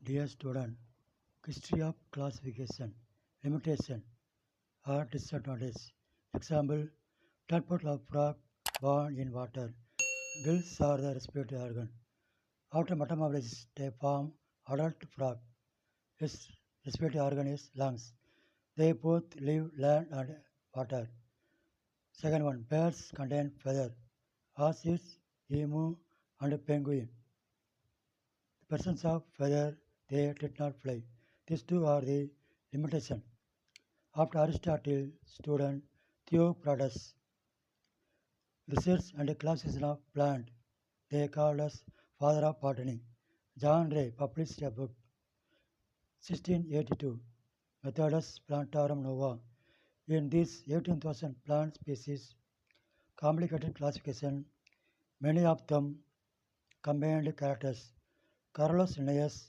Dear student, history of classification, limitation, or disadvantage. Example, tadpole of frog born in water. Gills are the respiratory organ. After metamorphosis, they form adult frog. Its respiratory organ is lungs. They both live land and water. Second one, birds contain feather. Ostrich, emu, and penguin. The presence of feather, they did not fly. These two are the limitation. After Aristotle, student Theocritus research and classification of plant. They called us father of botany. John Ray published a book 1682, Methodus Plantarum Nova. In this 18,000 plant species, complicated classification, many of them combined characters. Carlos Linnaeus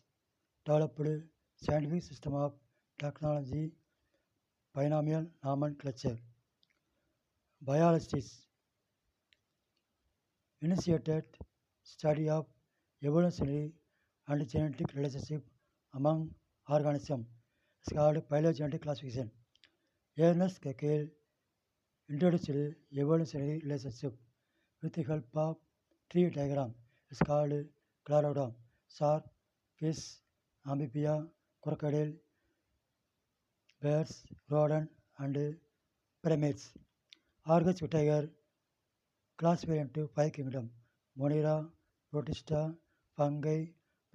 developed scientific system of technology, binomial nomenclature. Biologists initiated study of evolutionary and genetic relationship among organisms is called phylogenetic classification. Ernest Haeckel introduced evolutionary relationship with the help of tree diagram. It's called cladodom. Shark, fish, amphibia, crocodile, birds, rodent, and primates. Argus Whittaker classified into five kingdoms: Monera, Protista, fungi,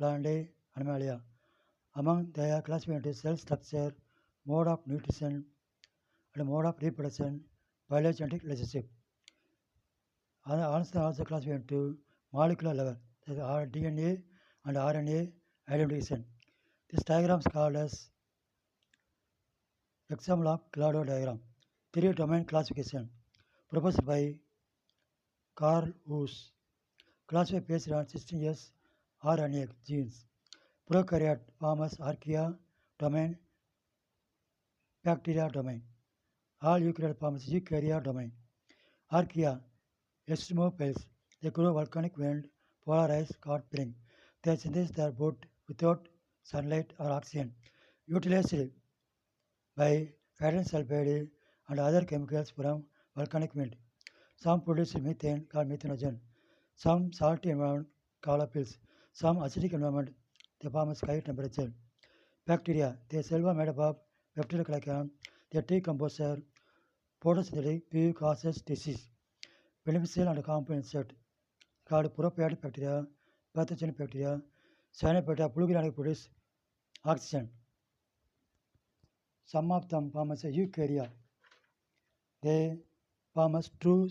plantae, animalia. Among they are classified into cell structure, mode of nutrition, and mode of reproduction, phylogenetic relationship. Also classified into molecular level, that is DNA and RNA identification. This diagram is called as example of Clado diagram. Three domain classification proposed by Carl Woese. Classified based on 16 years RNA genes. Prokaryote forms archaea domain, bacteria domain. All eukaryote forms eukarya domain. Archaea, extremophils. They grow volcanic wind, polarized hot spring. They synthesize their wood without sunlight or oxygen, utilized by hydrogen sulfide and other chemicals from volcanic wind. Some produce methane called methanogen. Some salty environment called pills. Some acidic environment they form sky temperature. Bacteria, their cell are made up of bacterioglycan. Their decomposer photosynthetic P causes disease. Beneficial and harmful insect called prokaryotic bacteria, pathogenic bacteria, cyanobacteria, pluginatic produce oxygen. Some of them form as a eukarya. They form as true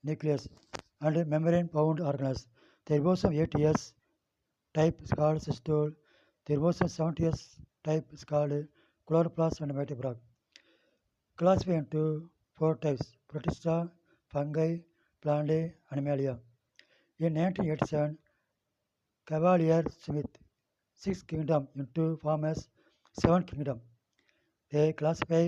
nucleus and membrane-bound organelles. The ribosome 8 years type is called cystole. The ribosome 70 years type is called chloroplast and mitochondria. Classified into four types: Protista, fungi, plantae, animalia. In 1987, Cavalier Smith six kingdom into form as seven kingdom. They classify